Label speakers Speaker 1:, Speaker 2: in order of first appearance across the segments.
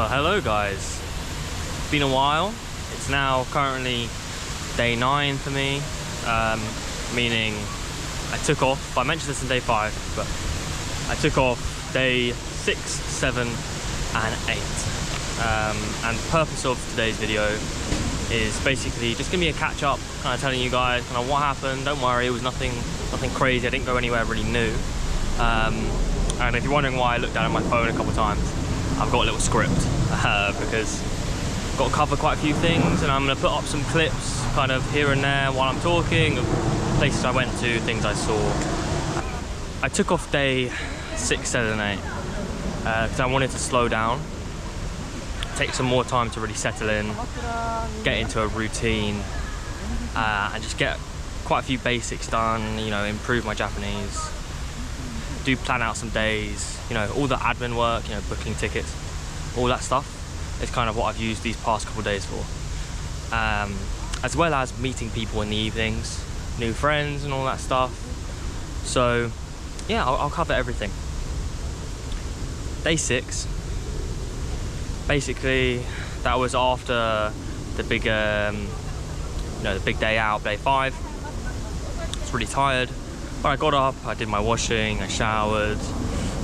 Speaker 1: Well, hello guys. It's been a while. It's now currently day 9 for me, meaning I took off. I mentioned this in day 5, but I took off day 6, 7, and 8. And the purpose of today's video is basically just gonna be a catch up, kind of telling you guys kind of what happened. Don't worry, it was nothing crazy. I didn't go anywhere really new. And if you're wondering why I looked down at my phone a couple of times, I've got a little script because I've got to cover quite a few things, and I'm going to put up some clips kind of here and there while I'm talking of places I went to, things I saw. I took off day 6, 7, 8 because I wanted to slow down, take some more time to really settle in, get into a routine, and just get quite a few basics done, you know, improve my Japanese, do plan out some days, you know, all the admin work, you know, booking tickets, all that stuff is kind of what I've used these past couple of days for. As well as meeting people in the evenings, new friends and all that stuff. So yeah, I'll cover everything. Day 6, basically that was after the big, you know, the big day out, day 5. I was really tired. But I got up, I did my washing, I showered,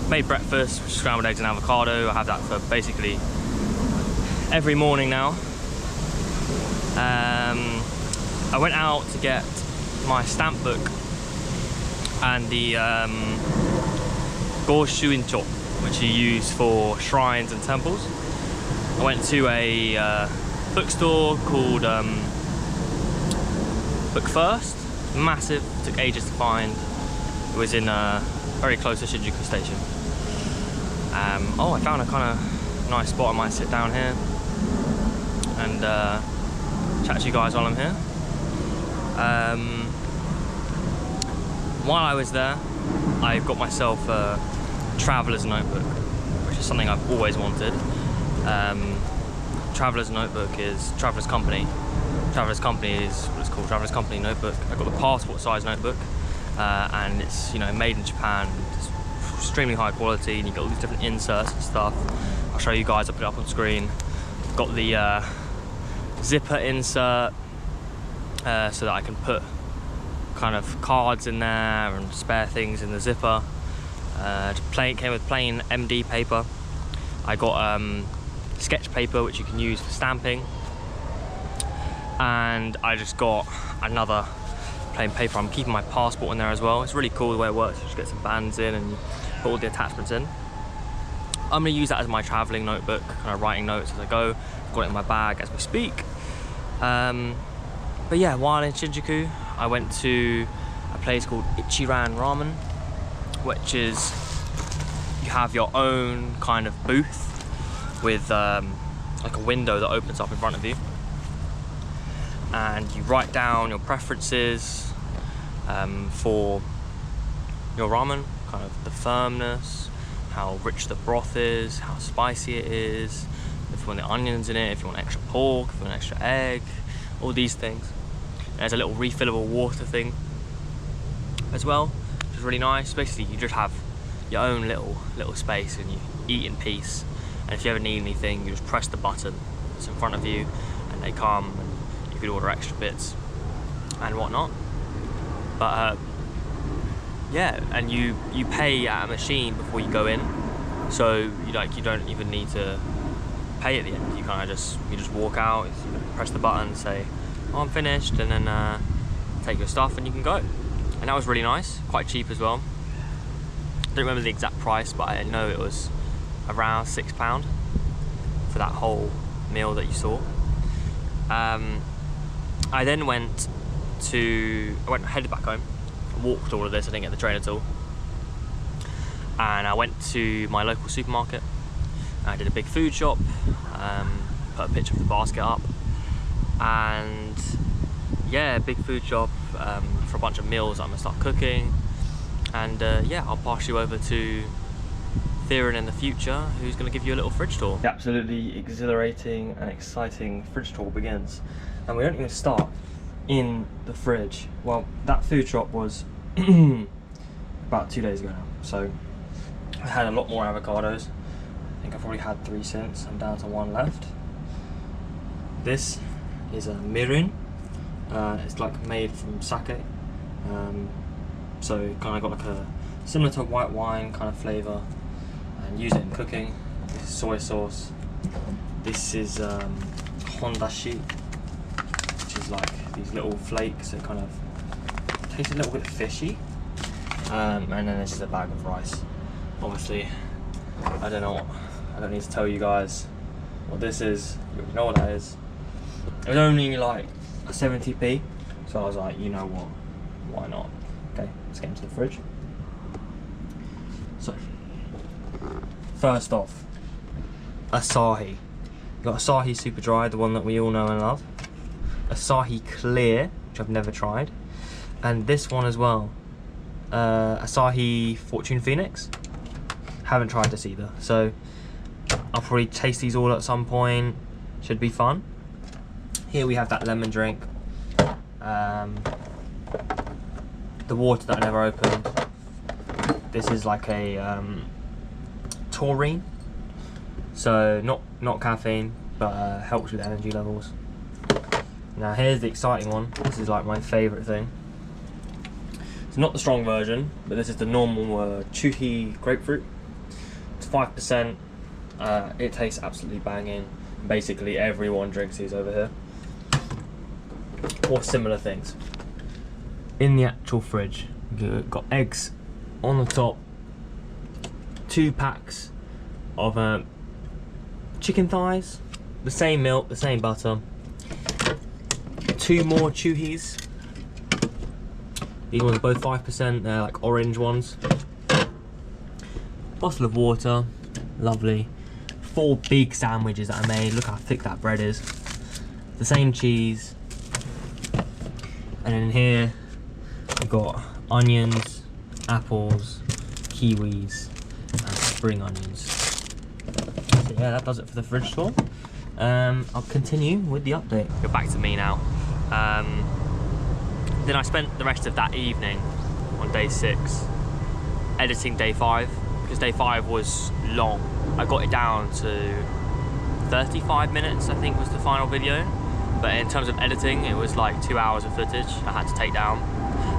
Speaker 1: made breakfast, scrambled eggs and avocado. I have that for basically every morning now. I went out to get my stamp book and the Goshuincho, which you use for shrines and temples. I went to a bookstore called Book First. Massive, took ages to find. It was in very close to Shinjuku station. Oh, I found a kind of nice spot. I might sit down here and chat to you guys while I'm here. While I was there, I got myself a traveller's notebook, which is something I've always wanted. Traveller's notebook is Traveller's Company. Traveller's Company is what it's called, Traveller's Company notebook. I got the passport size notebook, and it's, you know, made in Japan. It's extremely high quality, and you got all these different inserts and stuff. I'll show you guys. I'll put it up on screen. Got the zipper insert, so that I can put kind of cards in there and spare things in the zipper. It came with plain MD paper. I got sketch paper, which you can use for stamping. And I just got another plain paper. I'm keeping my passport in there as well. It's really cool the way it works. You just get some bands in and you put all the attachments in. I'm gonna use that as my traveling notebook, kind of writing notes as I go. I've got it in my bag as we speak. But yeah, while in Shinjuku, I went to a place called Ichiran Ramen, which is, you have your own kind of booth with like a window that opens up in front of you. And you write down your preferences for your ramen, kind of the firmness, how rich the broth is, how spicy it is, if you want the onions in it, if you want extra pork, if you want extra egg, all these things. And there's a little refillable water thing as well, which is really nice. Basically, you just have your own little space and you eat in peace. And if you ever need anything, you just press the button that's in front of you and they come. And you could order extra bits and whatnot, but yeah, and you pay at a machine before you go in, so you don't even need to pay at the end. You kind of just walk out, you press the button, say, oh, I'm finished, and then take your stuff and you can go. And that was really nice, quite cheap as well. I don't remember the exact price, but I know it was around £6 for that whole meal that you saw. I then headed back home, walked all of this, I didn't get the train at all. And I went to my local supermarket. I did a big food shop, put a picture of the basket up. And yeah, big food shop for a bunch of meals I'm gonna start cooking. And yeah, I'll pass you over to Theron in the future, who's going to give you a little fridge tour. The absolutely exhilarating and exciting fridge tour begins. And we don't even start in the fridge. Well, that food shop was about 2 days ago now. So I had a lot more avocados. I think I've probably had 3 since. I'm down to 1 left. This is a mirin. It's like made from sake. So kind of got like a similar to white wine kind of flavour, and use it in cooking. This is soy sauce. This is hondashi, which is like these little flakes that kind of taste a little bit fishy. And then this is a bag of rice. Obviously, I don't need to tell you guys what this is. You know what that is. It was only like 70p, so I was like, you know what, why not? Okay, let's get into the fridge. So, first off, Asahi. You've got Asahi Super Dry, the one that we all know and love. Asahi Clear, which I've never tried. And this one as well. Asahi Fortune Phoenix. Haven't tried this either. So, I'll probably taste these all at some point. Should be fun. Here we have that lemon drink. The water that I never opened. This is like a taurine. So not caffeine, but helps with energy levels. Now here's the exciting one. This is like my favourite thing. It's not the strong version, but this is the normal Chuhi grapefruit. It's 5%. It tastes absolutely banging. Basically everyone drinks these over here. Or similar things. In the actual fridge, we've got eggs on the top, 2 packs of chicken thighs, the same milk, the same butter, 2 more Chuhis. These ones are both 5%, they're like orange ones. Bottle of water, lovely. 4 big sandwiches that I made, look how thick that bread is. The same cheese. And in here, we've got onions, apples, kiwis, and spring onions. So yeah, that does it for the fridge tour. I'll continue with the update. Go back to me now. Then I spent the rest of that evening on day 6 editing day 5, because day 5 was long. I got it down to 35 minutes, I think was the final video. But in terms of editing, it was like 2 hours of footage I had to take down.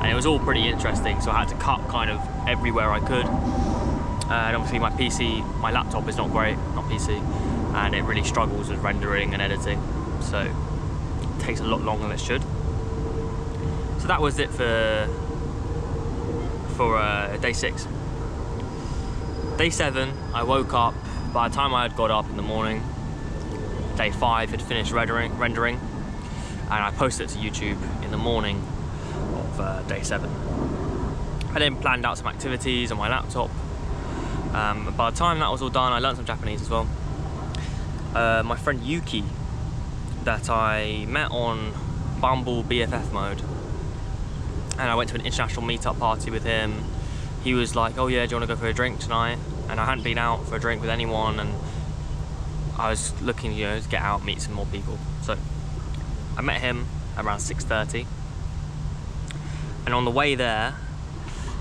Speaker 1: And it was all pretty interesting, so I had to cut kind of everywhere I could. And obviously my laptop is not great, not PC, and it really struggles with rendering and editing. So it takes a lot longer than it should. So that was it for day 6. Day 7, I woke up. By the time I had got up in the morning, day 5 had finished rendering, and I posted it to YouTube in the morning of day 7. I then planned out some activities on my laptop. By the time that was all done, I learned some Japanese as well. My friend Yuki, that I met on Bumble BFF mode, and I went to an international meetup party with him. He was like, oh yeah, do you want to go for a drink tonight? And I hadn't been out for a drink with anyone, and I was looking, you know, to get out, meet some more people. So I met him around 6:30, and on the way there,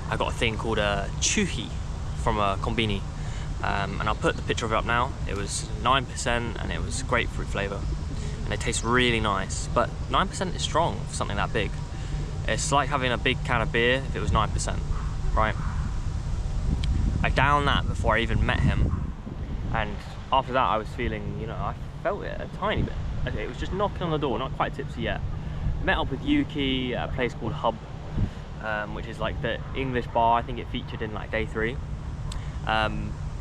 Speaker 1: I got a thing called a Chuhi from a Konbini, and I'll put the picture of it up now. It was 9% and it was grapefruit flavour, and it tastes really nice. But 9% is strong for something that big. It's like having a big can of beer if it was 9%, right? I downed that before I even met him, and after that I was feeling, you know, I felt it a tiny bit. Okay, it was just knocking on the door, not quite tipsy yet. Met up with Yuki at a place called Hub, which is like the English bar. I think it featured in like day 3.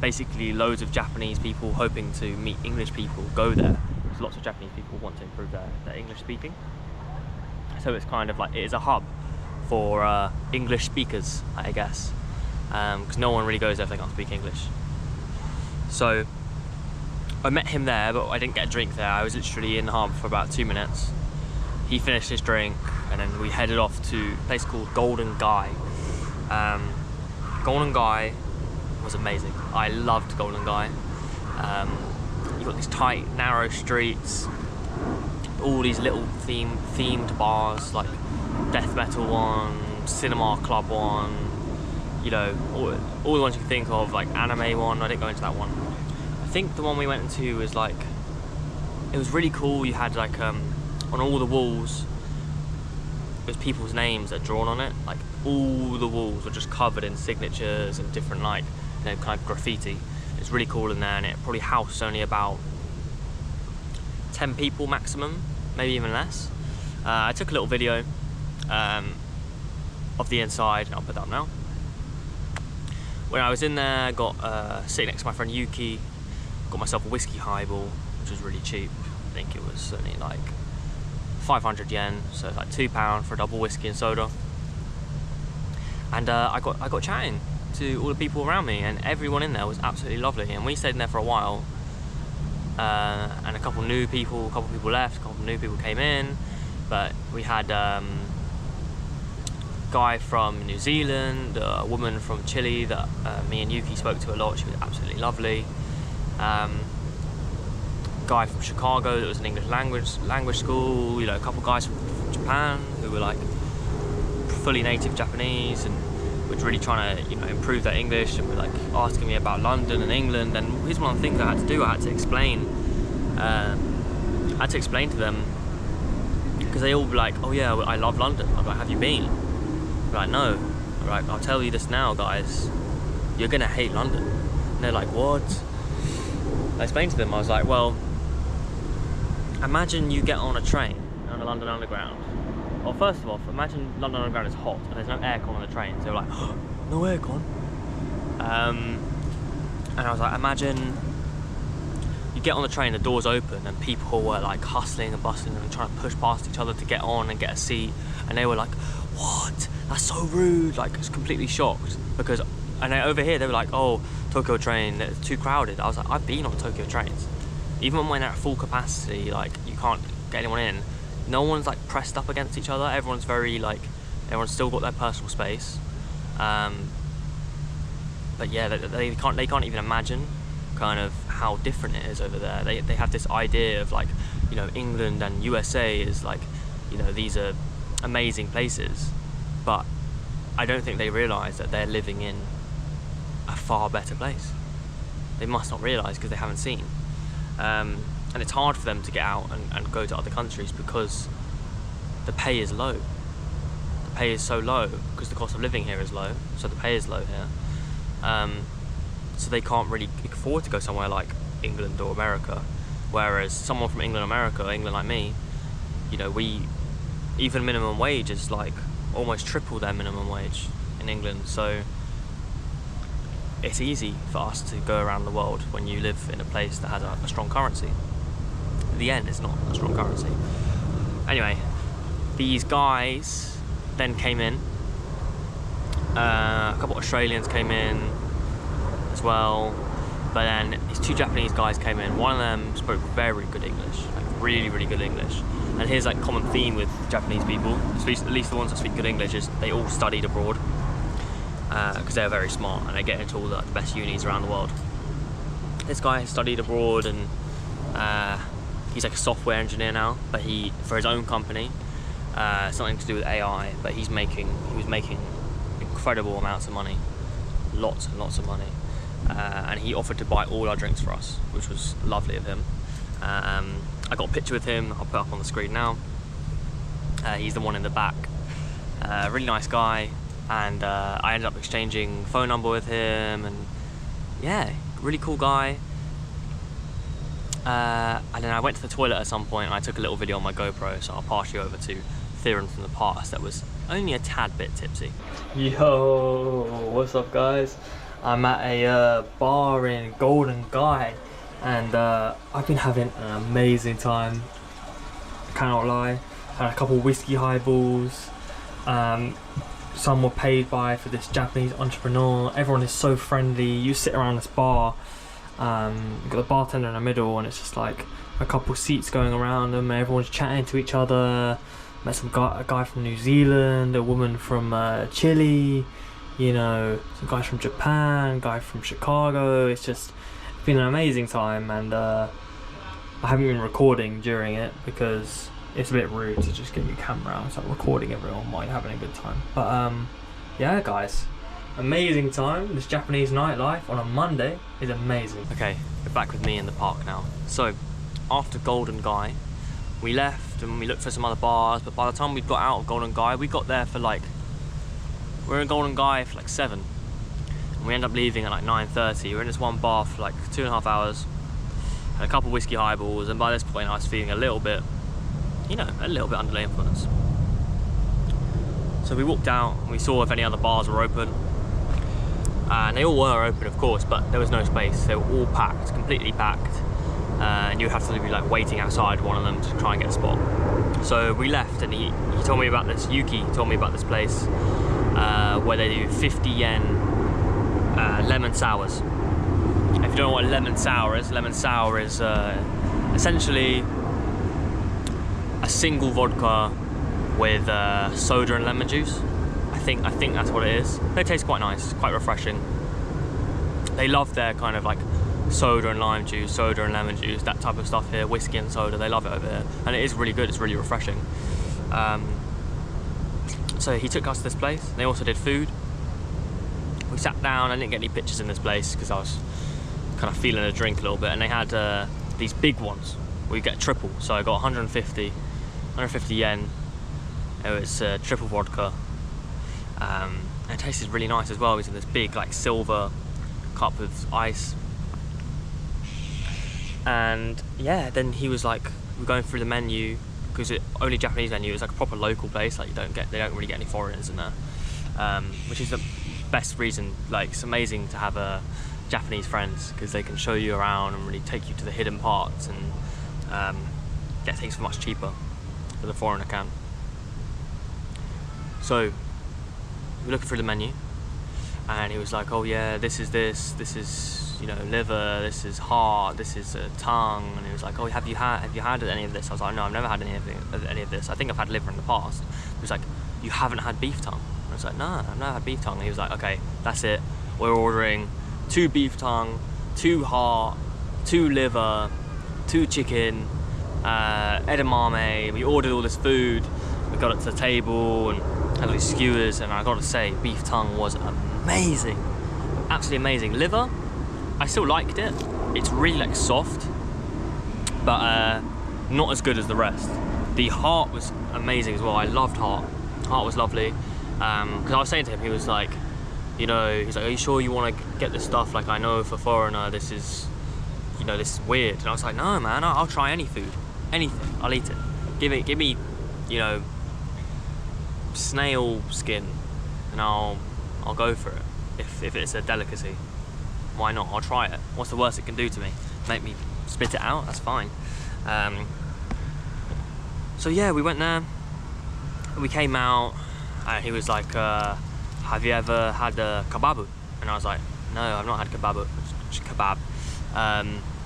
Speaker 1: Basically loads of Japanese people hoping to meet English people go there, because lots of Japanese people want to improve their English speaking. So it's kind of like, it is a hub for English speakers, I guess, because no one really goes there if they can't speak English. So I met him there, but I didn't get a drink there. I was literally in the hub for about 2 minutes. He finished his drink, and then we headed off to a place called Golden Guy. Golden Guy was amazing. I loved Golden Guy. You got these tight, narrow streets, all these little themed bars, like death metal one, cinema club one, you know, all the ones you can think of, like anime one. I didn't go into that one. think the one we went into was like, it was really cool. You had like on all the walls, it was people's names that are drawn on it. Like all the walls were just covered in signatures and different like, you know, kind of graffiti. It's really cool in there, and it probably housed only about 10 people maximum, maybe even less. I took a little video of the inside, and I'll put that up now. When I was in there, got sitting next to my friend Yuki, got myself a whiskey highball, which was really cheap. I think it was only like 500 yen, so like £2 for a double whiskey and soda. And I got chatting to all the people around me, and everyone in there was absolutely lovely. And we stayed in there for a while, and a couple new people, a couple people left, a couple new people came in. But we had a guy from New Zealand, a woman from Chile that me and Yuki spoke to a lot. She was absolutely lovely. Guy from Chicago that was an English language school. You know, a couple guys from Japan who were like fully native Japanese and were really trying to, you know, improve their English, and were like asking me about London and England. And here's one of the things I had to do. I had to explain to them, because they all be like, oh yeah, I love London. I'm like, have you been? I'm like, no. I'm like, I'll tell you this now, guys, you're gonna hate London. And they're like, what? I explained to them, I was like, well, imagine you get on a train on the London Underground. Well, first of all, imagine London Underground is hot and there's no aircon on the train. So they're like, oh, no aircon? And I was like, imagine you get on the train, the doors open, and people were like hustling and bustling and trying to push past each other to get on and get a seat. And they were like, what? That's so rude. Like, it's completely shocked. Because, and over here, they were like, oh, Tokyo train, it's too crowded. I was like, I've been on Tokyo trains. Even when they're at full capacity, like, you can't get anyone in. No one's like pressed up against each other. Everyone's very like, everyone's still got their personal space. But yeah, they can't even imagine kind of how different it is over there. They have this idea of like, you know, England and USA is like, you know, these are amazing places, but I don't think they realise that they're living in a far better place. They must not realise because they haven't seen. And it's hard for them to get out and go to other countries because the pay is low. The pay is so low because the cost of living here is low, so the pay is low here. So they can't really afford to go somewhere like England or America. Whereas someone from England like me, you know, even minimum wage is like almost triple their minimum wage in England. So it's easy for us to go around the world when you live in a place that has a strong currency. In the end, it's not a strong currency. Anyway, these guys then came in. A couple of Australians came in as well, but then these two Japanese guys came in. One of them spoke very good English, like really, really good English. And here's like common theme with Japanese people, at least the ones that speak good English, is they all studied abroad because they're very smart and they get into all the best unis around the world. This guy studied abroad and he's like a software engineer now, but for his own company, something to do with AI. But he was making incredible amounts of money, lots and lots of money, and he offered to buy all our drinks for us, which was lovely of him. I got a picture with him. I'll put up on the screen now. He's the one in the back. Really nice guy, and I ended up exchanging phone number with him, and yeah, really cool guy. And then I went to the toilet at some point and I took a little video on my GoPro, so I'll pass you over to Theron from the past that was only a tad bit tipsy. Yo, what's up guys? I'm at a bar in Golden Guy, and I've been having an amazing time, I cannot lie. Had a couple whiskey highballs. Some were paid by for this Japanese entrepreneur. Everyone is so friendly. You sit around this bar, you've got the bartender in the middle, and it's just like a couple seats going around them. Everyone's chatting to each other. Met a guy from New Zealand, a woman from Chile, you know, some guys from Japan, guy from Chicago. It's been an amazing time, and I haven't been recording during it because it's a bit rude to just get your camera out and start recording everyone while you're having a good time. But yeah guys, amazing time. This Japanese nightlife on a Monday is amazing. Okay, we're back with me in the park now. So, after Golden Guy, we left and we looked for some other bars, but by the time we got out of Golden Guy, we got there for like, we were in Golden Guy for like 7. And we ended up leaving at like 9:30. We were in this one bar for like 2.5 hours, had a couple of whiskey highballs, and by this point I was feeling a little bit, you know, a little bit under the influence. So we walked out and we saw if any other bars were open. And they all were open, of course, but there was no space. They were all packed, completely packed. And you have to be like waiting outside one of them to try and get a spot. So we left, and he told me about this, Yuki told me about this place where they do 50 yen lemon sours. If you don't know what lemon sour is essentially a single vodka with soda and lemon juice. I think that's what it is. They taste quite nice, quite refreshing. They love their kind of like soda and lime juice, soda and lemon juice, that type of stuff here, whiskey and soda. They love it over here, and it is really good. It's really refreshing. So he took us to this place. They also did food. We sat down. I didn't get any pictures in this place because I was kind of feeling a drink a little bit, and they had these big ones where you get triple. So I got 150 yen. It was triple vodka. And it tasted really nice as well. It was in this big like silver cup of ice. And yeah, then he was like, we're going through the menu, because it's only Japanese menu. It's like a proper local place. Like they don't really get any foreigners in there, which is the best reason. Like, it's amazing to have Japanese friends, because they can show you around and really take you to the hidden parts and get things for much cheaper than a foreigner can. So we're looking through the menu, and he was like, oh yeah, this is, you know, liver, this is heart, this is tongue. And he was like, oh, have you had any of this? I was like, no, I've never had any of this. I think I've had liver in the past. He was like, you haven't had beef tongue? And I was like, no, I've never had beef tongue. And he was like, okay, that's it. We're ordering 2 beef tongue, 2 heart, 2 liver, 2 chicken, edamame. We ordered all this food. We got it to the table and had all these skewers, and I gotta say, beef tongue was amazing. Absolutely amazing. Liver, I still liked it. It's really like soft, but not as good as the rest. The heart was amazing as well. I loved heart. Heart was lovely. Because I was saying to him, he was like, you know, he's like, are you sure you want to get this stuff? Like, I know for foreigner, this is, you know, this is weird. And I was like, no, man, I'll try any food, anything. I'll eat it. Give me, you know, snail skin, and I'll go for it. If it's a delicacy, why not? I'll try it. What's the worst it can do to me? Make me spit it out? That's fine. So yeah, we went there. We came out, and he was like, have you ever had a kebab? And I was like, no, I've not had kebab.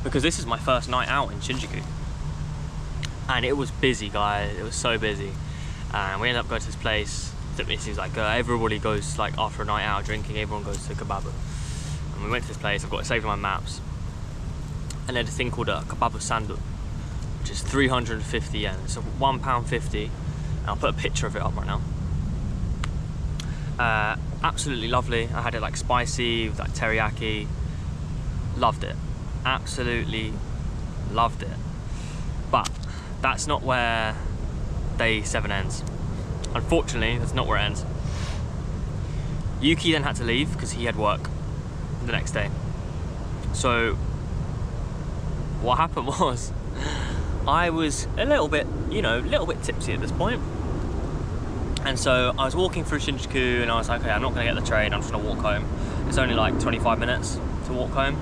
Speaker 1: Because this is my first night out in Shinjuku. And it was busy, guys. It was so busy. And we ended up going to this place. It seems like everybody goes, like, after a night out drinking, everyone goes to kebab. And we went to this place. I've got it saved on my maps. And there's a thing called a kebab sandu, which is 350 yen. It's £1.50. And I'll put a picture of it up right now. Absolutely lovely. I had it like spicy with like teriyaki. Loved it. Absolutely loved it. But that's not where day 7 ends. Unfortunately, that's not where it ends. Yuki then had to leave because he had work the next day. So what happened was, I was a little bit tipsy at this point. And so I was walking through Shinjuku, and I was like, okay, I'm not gonna get the train, I'm just gonna walk home. It's only like 25 minutes to walk home,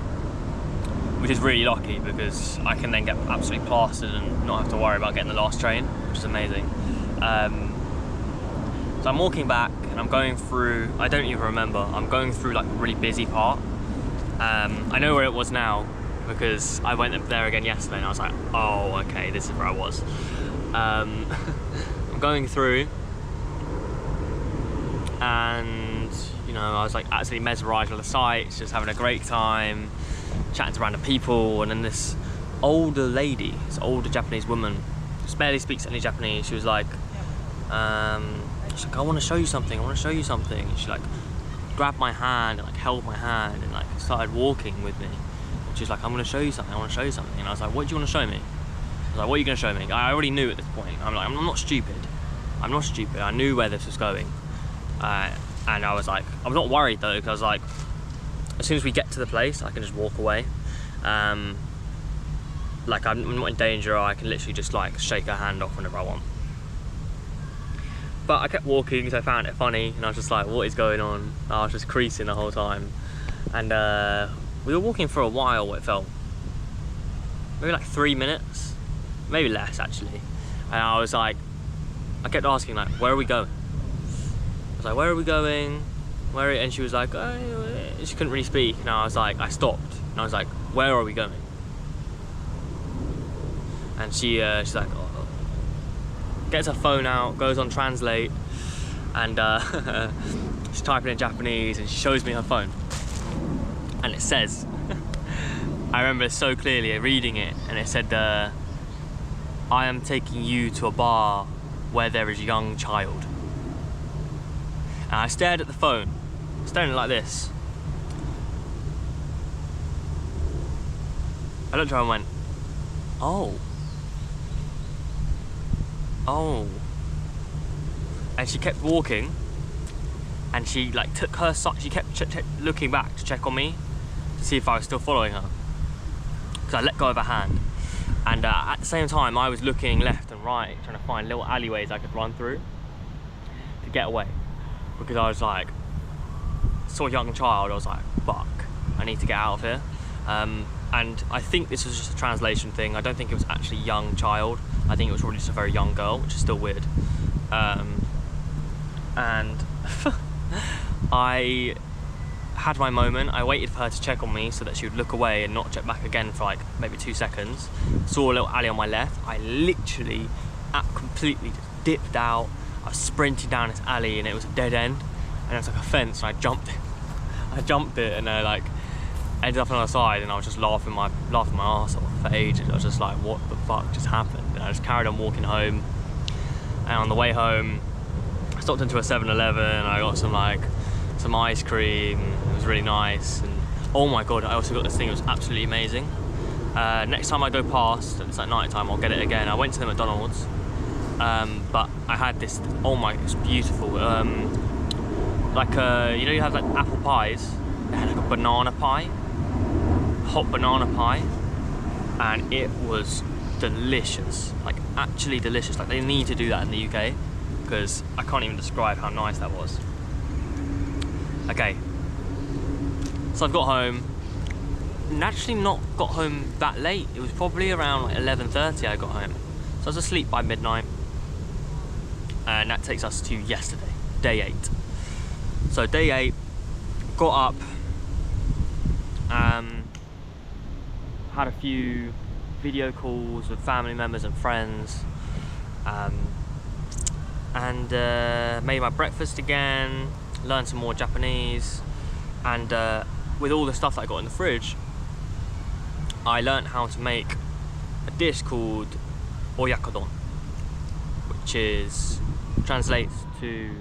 Speaker 1: which is really lucky because I can then get absolutely plastered and not have to worry about getting the last train, which is amazing. So I'm walking back, and I'm going through, I don't even remember, I'm going through like a really busy part. I know where it was now because I went up there again yesterday, and I was like, oh, okay, this is where I was. I'm going through, and you know, I was like absolutely mesmerised by the sights, just having a great time, chatting to random people. And then this older lady, this older Japanese woman, just barely speaks any Japanese, she was like, I want to show you something, and she like grabbed my hand and like held my hand and like started walking with me. She's like, I'm gonna show you something, I wanna show you something. And I was like, what do you wanna show me? I was like, what are you gonna show me? I already knew at this point. I'm like, I'm not stupid. I'm not stupid. I knew where this was going. And I was like, I'm not worried though, because I was like, as soon as we get to the place, I can just walk away. Like I'm not in danger, or I can literally just like shake her hand off whenever I want. But I kept walking because I found it funny, and I was just like, what is going on? I was just creasing the whole time. And we were walking for a while, it felt. Maybe like 3 minutes, maybe less actually. And I was like, I kept asking like, where are we going? I was like, where are we going? And she was like, oh, she couldn't really speak. And I was like, I stopped. And I was like, where are we going? And she's like, oh. Gets her phone out, goes on translate, and she's typing in Japanese, and she shows me her phone. And it says, I remember so clearly reading it, and it said, I am taking you to a bar where there is a young child. And I stared at the phone, staring like this. I looked at her and went, oh. Oh. And she kept walking, and she like took her side, she kept looking back to check on me, to see if I was still following her. Because I let go of her hand. And at the same time, I was looking left and right, trying to find little alleyways I could run through to get away. Because I was like, saw a young child, I was like, fuck, I need to get out of here. And I think this was just a translation thing. I don't think it was actually young child. I think it was probably just a very young girl, which is still weird. And I had my moment. I waited for her to check on me so that she would look away and not check back again for like maybe 2 seconds. Saw a little alley on my left. I literally completely just dipped out. I was sprinting down this alley, and it was a dead end, and it was like a fence, and I jumped it, and I like ended up on the other side, and I was just laughing my ass off for ages. I was just like, what the fuck just happened? And I just carried on walking home, and on the way home I stopped into a 7-Eleven, and I got some ice cream. It was really nice. And oh my god, I also got this thing. It was absolutely amazing. Next time I go past, it's like night time, I'll get it again. I went to the McDonald's, but I had this, oh my, it's beautiful. Like you know, you have like apple pies. They had like a banana pie, hot banana pie, and it was delicious, like actually delicious. Like they need to do that in the UK, because I can't even describe how nice that was. Okay, so I've got home. Naturally not got home that late. It was probably around like 11:30 I got home. So I was asleep by midnight. And that takes us to yesterday, day 8. So day 8, got up, had a few video calls with family members and friends, and made my breakfast again, learned some more Japanese, and with all the stuff that I got in the fridge, I learned how to make a dish called oyakadon, which translates to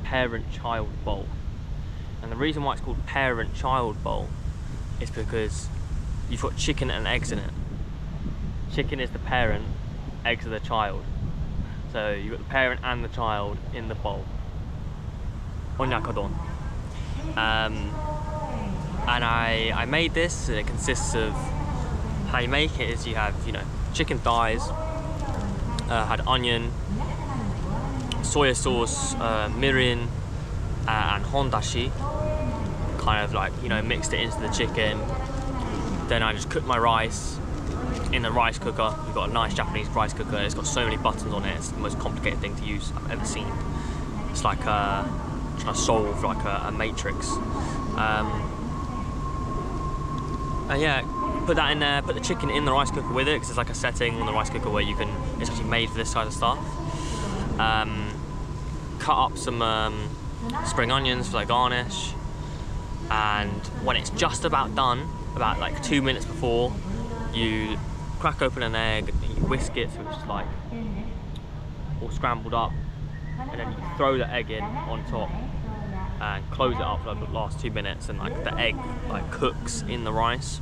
Speaker 1: parent-child bowl. And the reason why it's called parent-child bowl is because you've got chicken and eggs in it. Chicken is the parent, eggs are the child. So you've got the parent and the child in the bowl. Oyakadon. And I made this, and it consists of, how you make it is you have, you know, chicken thighs, had onion, soya sauce, mirin, and hondashi. Kind of like, you know, mixed it into the chicken. Then I just cooked my rice in the rice cooker. We've got a nice Japanese rice cooker. It's got so many buttons on it. It's the most complicated thing to use I've ever seen. It's like trying to solve like a matrix. And yeah, put that in there. Put the chicken in the rice cooker with it, because it's like a setting on the rice cooker where you can. It's actually made for this kind of stuff. Cut up some spring onions for like garnish, and when it's just about done, about like 2 minutes before, you crack open an egg and you whisk it so it's like all scrambled up, and then you throw the egg in on top, and close it up for like the last 2 minutes, and like the egg like cooks in the rice.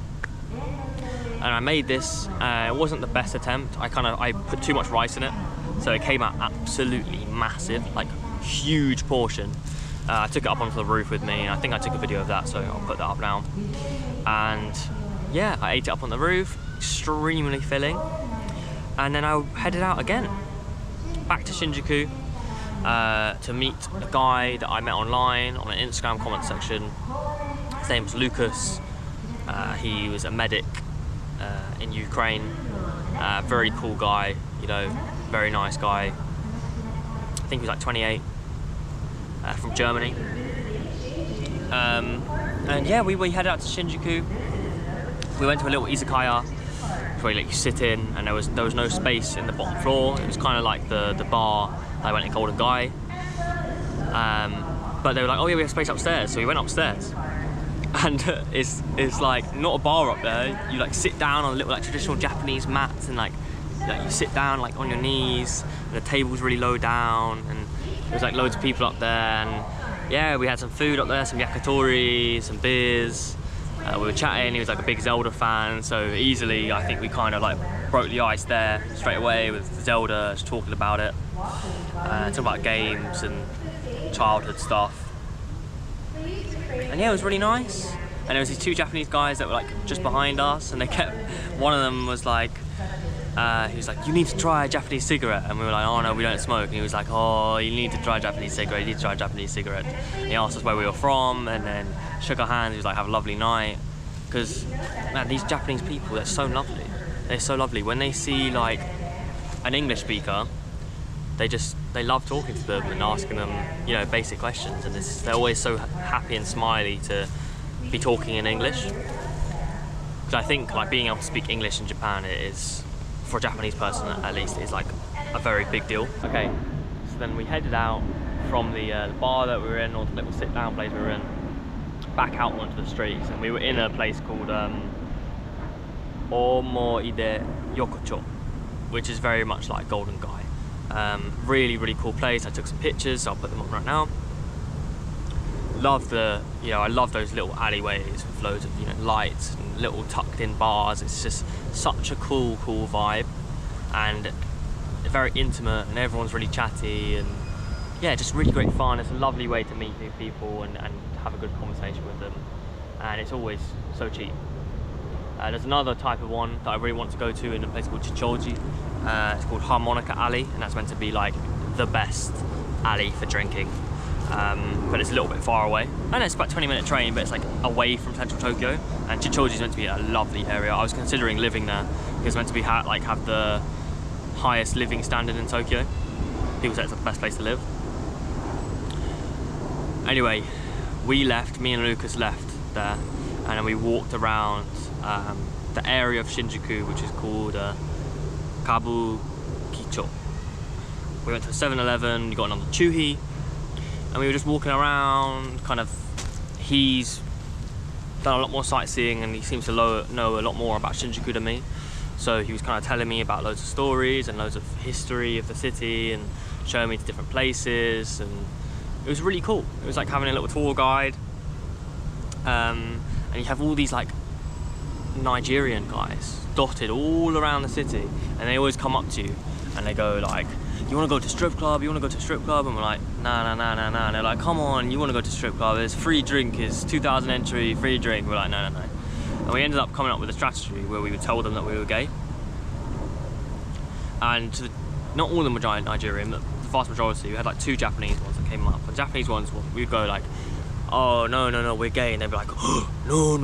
Speaker 1: And I made this. It wasn't the best attempt. I put too much rice in it, so it came out absolutely massive, like huge portion. I took it up onto the roof with me, and I think I took a video of that, so I'll put that up now. And yeah, I ate it up on the roof, extremely filling. And then I headed out again, back to Shinjuku, to meet a guy that I met online on an Instagram comment section. His name was Lucas. He was a medic in Ukraine. Very cool guy, you know, very nice guy. I think he was like 28, from Germany. And yeah, we headed out to Shinjuku. We went to a little Izakaya where you sit in, and there was no space in the bottom floor. It was kind of like the bar I went in Golden Guy. But they were like, oh yeah, we have space upstairs, so we went upstairs. And it's like not a bar up there. You like sit down on little like traditional Japanese mats, and like you sit down like on your knees, and the table's really low down, and there's like loads of people up there. And yeah, we had some food up there, some yakitori, some beers. We were chatting. He was like a big Zelda fan, so easily I think we kind of like broke the ice there straight away with Zelda, just talking about it, talking about games and childhood stuff. And yeah, it was really nice. And there was these two Japanese guys that were like just behind us, and they kept, one of them was like, he was like, you need to try a Japanese cigarette. And we were like, oh no, we don't smoke. And he was like, oh, you need to try a Japanese cigarette, you need to try a Japanese cigarette. And he asked us where we were from, and then shook our hands. He was like, have a lovely night. Because, man, these Japanese people, they're so lovely. They're so lovely. When they see like an English speaker, they love talking to them and asking them, you know, basic questions. And they're always so happy and smiley to be talking in English. Because I think like being able to speak English in Japan, it is, for a Japanese person at least, is like a very big deal. Okay, so then we headed out from the bar that we were in, or the little sit down place we were in, back out onto the streets, and we were in a place called Omoide Yokocho, which is very much like Golden Guy. Really, really cool place. I took some pictures, so I'll put them on right now. I love those little alleyways with loads of, you know, lights and little tucked in bars. It's just such a cool vibe, and very intimate, and everyone's really chatty, and yeah, just really great fun. It's a lovely way to meet new people and have a good conversation with them, and it's always so cheap. There's another type of one that I really want to go to in a place called Chichoji. It's called Harmonica Alley, and that's meant to be like the best alley for drinking. But it's a little bit far away. I know it's about a 20-minute train, but it's like away from central Tokyo. And Chichoji is meant to be a lovely area. I was considering living there because it's meant to be have the highest living standard in Tokyo. People say it's the best place to live. Anyway, me and Lucas left there, and then we walked around the area of Shinjuku, which is called Kabukicho. We went to a 7-Eleven, we got another chuhi, and we were just walking around. Kind of, he's done a lot more sightseeing, and he seems to know a lot more about Shinjuku than me. So he was kind of telling me about loads of stories and loads of history of the city, and showing me to different places, and it was really cool. It was like having a little tour guide, and you have all these like Nigerian guys dotted all around the city, and they always come up to you and they go like, you want to go to strip club, you want to go to strip club? And we're like, nah. And they're like, come on, you want to go to strip club, there's free drink, it's 2,000 entry, free drink. We're like, no. And we ended up coming up with a strategy where we would tell them that we were gay. And not all of them were Nigerian, but the vast majority. We had like 2 Japanese ones that came up. The Japanese ones, we'd go like, oh no, we're gay, and they'd be like, oh, no,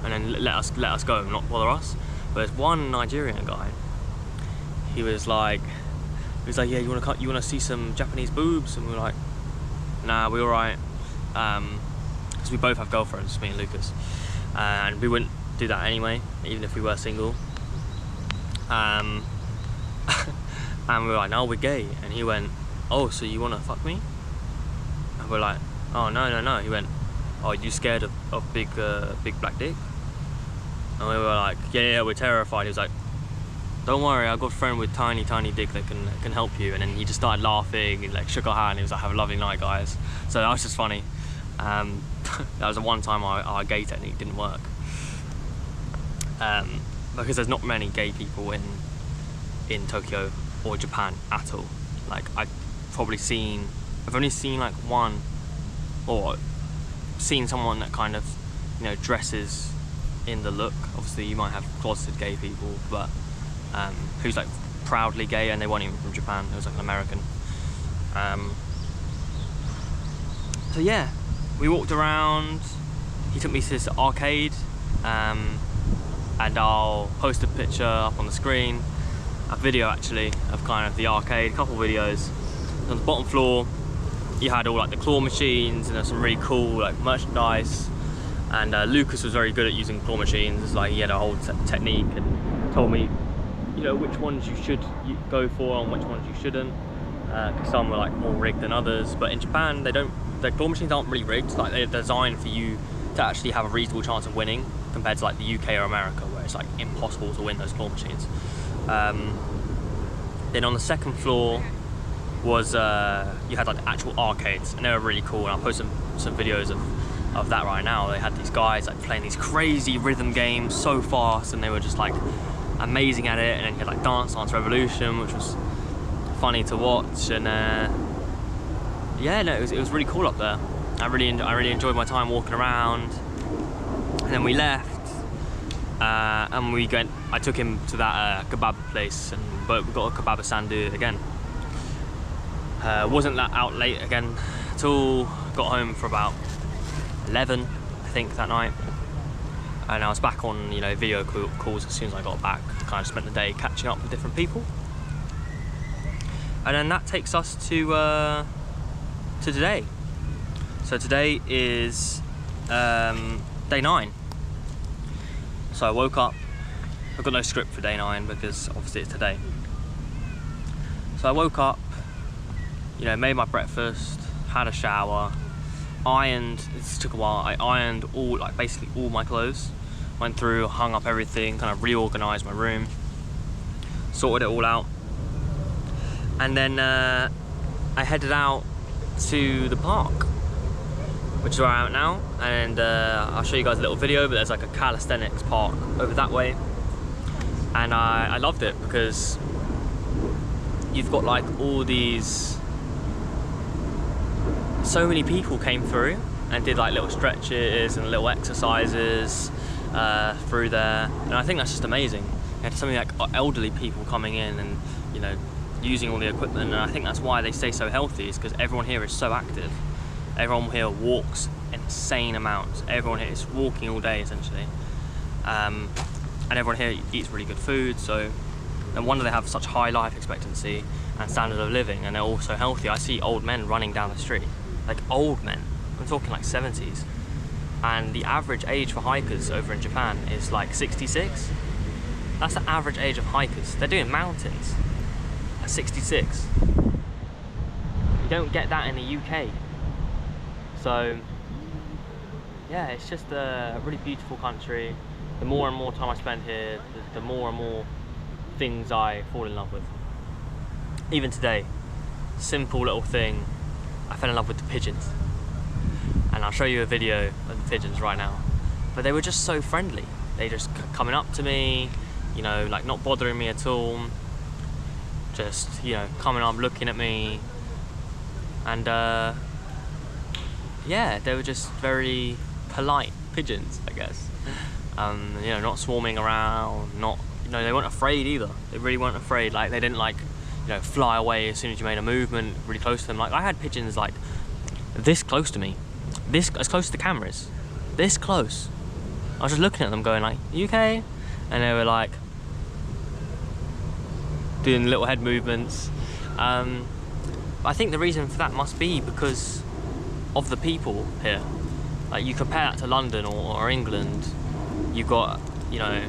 Speaker 1: and then let us go and not bother us. But there's one Nigerian guy. He was like, yeah, you want to see some Japanese boobs? And we were like, nah, we're alright, because we both have girlfriends, me and Lucas, and we wouldn't do that anyway, even if we were single. And we were like, no, we're gay. And he went, oh, so you want to fuck me? And we're like, oh, no. He went, oh, you scared of big black dick? And we were like, yeah, we're terrified. He was like, don't worry, I've got a friend with tiny dick that can help you. And then he just started laughing and like shook our hand. He was like, have a lovely night, guys. So that was just funny. That was the one time our gay technique didn't work. Because there's not many gay people in Tokyo or Japan at all. Like I've only seen like one, or seen someone that kind of, you know, dresses in the look. Obviously you might have closeted gay people, but who's like proudly gay, and they weren't even from Japan, it was like an American. So yeah, we walked around, he took me to this arcade, and I'll post a picture up on the screen, a video actually of kind of the arcade, a couple of videos. On the bottom floor you had all like the claw machines, and there's some really cool like merchandise, and Lucas was very good at using claw machines. It's like he had a whole technique and told me, you know, which ones you should go for and which ones you shouldn't, because some were like more rigged than others. But in Japan the claw machines aren't really rigged, like they're designed for you to actually have a reasonable chance of winning, compared to like the UK or America where it's like impossible to win those claw machines. Then on the second floor was you had like the actual arcades, and they were really cool, and I'll post some videos of that right now. They had these guys like playing these crazy rhythm games so fast, and they were just like amazing at it. And then you had like Dance Revolution, which was funny to watch, and yeah, no, it was really cool up there. I really enjoyed my time walking around. And then we left, and I took him to that kebab place, but we got a kebab sandu again. Wasn't that out late again at all. Got home for about 11, I think, that night. And I was back on, you know, video calls as soon as I got back. Kind of spent the day catching up with different people. And then that takes us to today. So today is day 9. So I woke up. I've got no script for day 9 because obviously it's today. So I woke up, you know, made my breakfast, had a shower, ironed. This took a while. I ironed basically all my clothes. Went through, hung up everything, kind of reorganized my room, sorted it all out, and then I headed out to the park, which is where I'm at now. And I'll show you guys a little video, but there's like a calisthenics park over that way, and I loved it because you've got like all these, so many people came through and did like little stretches and little exercises through there, and I think that's just amazing. You had something like elderly people coming in and, you know, using all the equipment, and I think that's why they stay so healthy, is because everyone here is so active. Everyone here walks insane amounts. Everyone here is walking all day essentially, and everyone here eats really good food. So no wonder they have such high life expectancy and standard of living, and they're also healthy. I see old men running down the street, like old men. I'm talking like 70s, and the average age for hikers over in Japan is like 66. That's the average age of hikers. They're doing mountains at 66. You don't get that in the UK. So yeah, it's just a really beautiful country. The more and more time I spend here, the more and more things I fall in love with. Even today, simple little thing, I fell in love with the pigeons. And I'll show you a video of the pigeons right now. But they were just so friendly. They just coming up to me, you know, like not bothering me at all. Just, you know, coming up, looking at me. And yeah, they were just very polite pigeons, I guess. You know, not swarming around, not, you know, they weren't afraid either. They really weren't afraid. Like, they didn't like, you know, fly away as soon as you made a movement really close to them. Like, I had pigeons like this close to me, this as close to the cameras, this close. I was just looking at them going like, you okay? And they were like doing little head movements. I think the reason for that must be because of the people here. Like, you compare that to London or England, you've got, you know,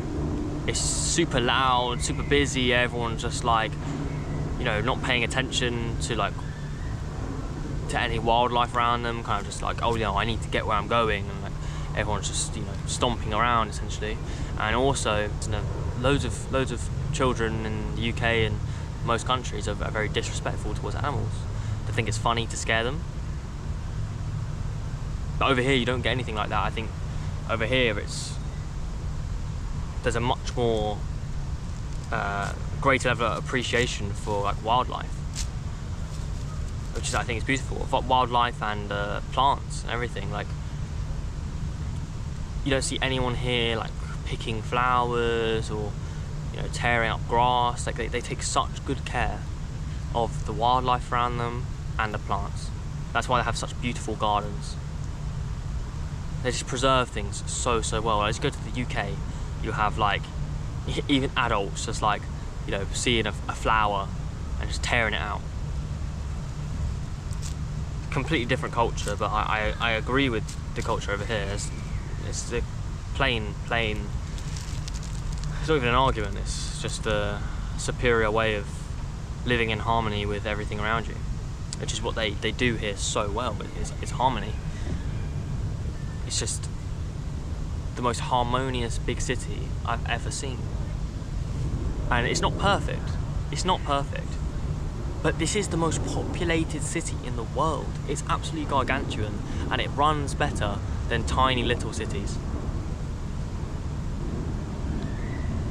Speaker 1: it's super loud, super busy, everyone's just like, you know, not paying attention to like to any wildlife around them, kind of just like, oh, you know, I need to get where I'm going, and like everyone's just, you know, stomping around essentially. And also, you know, loads of children in the UK and most countries are very disrespectful towards animals. They think it's funny to scare them. But over here you don't get anything like that. I think over here there's a much more greater level of appreciation for like wildlife, which is, I think, is beautiful. Wildlife and plants and everything. Like, you don't see anyone here like picking flowers or, you know, tearing up grass. Like they take such good care of the wildlife around them and the plants. That's why they have such beautiful gardens. They just preserve things so well. As you go to the UK, you have like even adults just like, you know, seeing a flower and just tearing it out. Completely different culture, but I agree with the culture over here. It's the plain. It's not even an argument. It's just a superior way of living in harmony with everything around you, which is what they do here so well. It's harmony. It's just the most harmonious big city I've ever seen. And it's not perfect. It's not perfect. But this is the most populated city in the world. It's absolutely gargantuan, and it runs better than tiny little cities.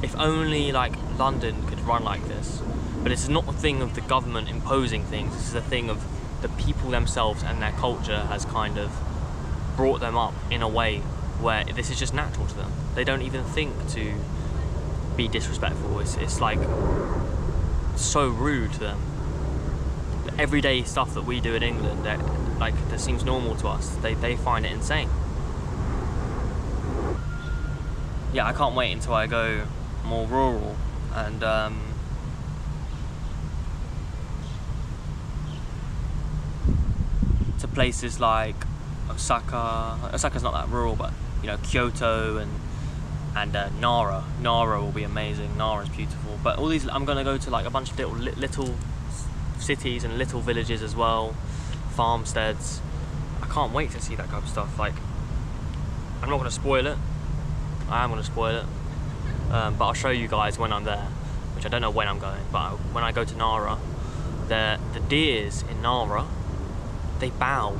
Speaker 1: If only like London could run like this. But it's not a thing of the government imposing things. This is a thing of the people themselves, and their culture has kind of brought them up in a way where this is just natural to them. They don't even think to be disrespectful. It's like so rude to them. The everyday stuff that we do in England that seems normal to us, they find it insane. Yeah, I can't wait until I go more rural and to places like Osaka. Osaka's not that rural, but you know, Kyoto and Nara. Nara will be amazing. Nara's beautiful. But all these, I'm gonna go to like a bunch of little cities and little villages as well, farmsteads. I can't wait to see that kind of stuff. Like, I'm not gonna spoil it. I am gonna spoil it, but I'll show you guys when I'm there, which I don't know when I'm going. But when I go to Nara, the deers in Nara, they bow.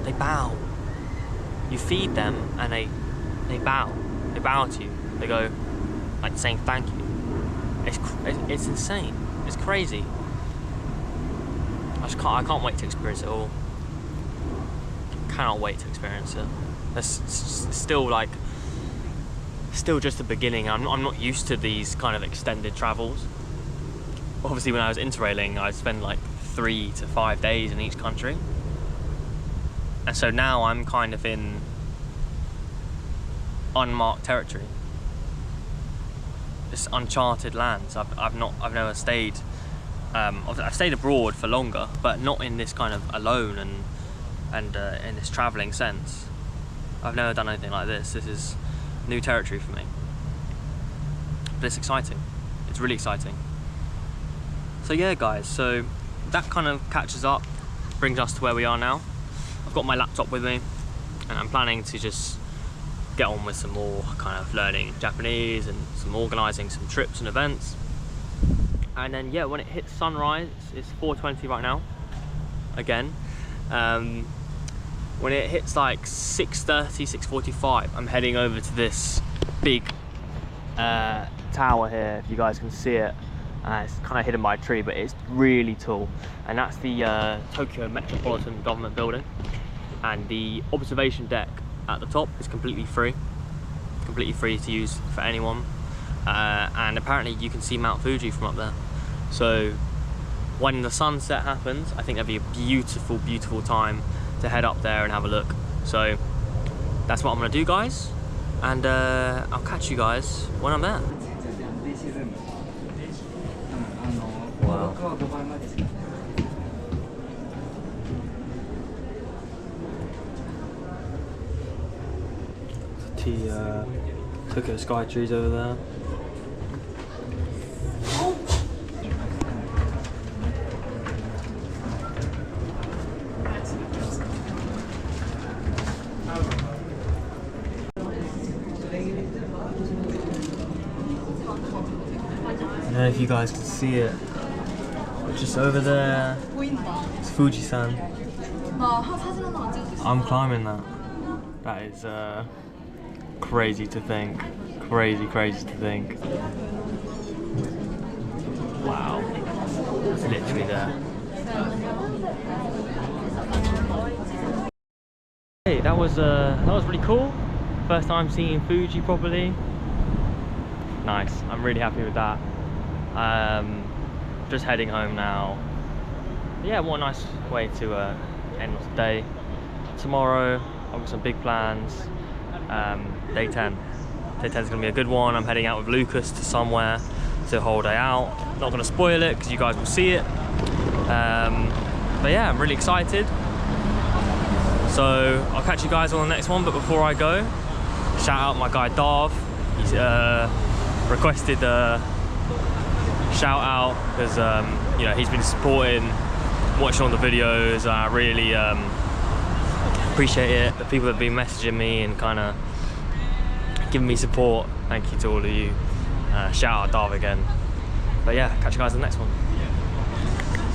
Speaker 1: They bow. You feed them and they bow. They bow to you. They go like saying thank you. It's insane. It's crazy. I can't wait to experience it all. Cannot wait to experience it. It's still just the beginning. I'm not used to these kind of extended travels. Obviously, when I was interrailing, I'd spend like 3 to 5 days in each country. And so now I'm kind of in unmarked territory. It's uncharted lands. I've never stayed. I've stayed abroad for longer, but not in this kind of alone and in this travelling sense. I've never done anything like this. This is new territory for me. But it's exciting. It's really exciting. So yeah, guys. So that kind of catches up, brings us to where we are now. I've got my laptop with me, and I'm planning to just get on with some more kind of learning Japanese and some organising some trips and events. And then yeah, when it hits sunrise, it's 4:20 right now. Again, when it hits like 6:30, 6:45, I'm heading over to this big tower here. If you guys can see it, it's kind of hidden by a tree, but it's really tall. And that's the Tokyo Metropolitan Government Building. And the observation deck at the top is completely free to use for anyone. And apparently you can see Mount Fuji from up there. So when the sunset happens, I think that'd be a beautiful, beautiful time to head up there and have a look. So that's what I'm gonna do, guys. And I'll catch you guys when I'm there. Wow. Tokyo Sky Trees over there. know if you guys can see it. Just over there, it's Fuji-san. I'm climbing that. That is crazy to think. Crazy to think. Wow, it's literally there. Hey, that was really cool. First time seeing Fuji properly. Nice. I'm really happy with that. Just heading home now. Yeah, what a nice way to end the day. Tomorrow, I've got some big plans. Day 10. Day 10 is going to be a good one. I'm heading out with Lucas to somewhere to whole day out. Not going to spoil it because you guys will see it. But yeah, I'm really excited. So I'll catch you guys on the next one. But before I go, shout out my guy Darv. He's requested a shout out because you know, he's been supporting, watching all the videos. I really appreciate it. The people that have been messaging me and kind of giving me support. Thank you to all of you. Shout out Darv again. But yeah, catch you guys on the next one.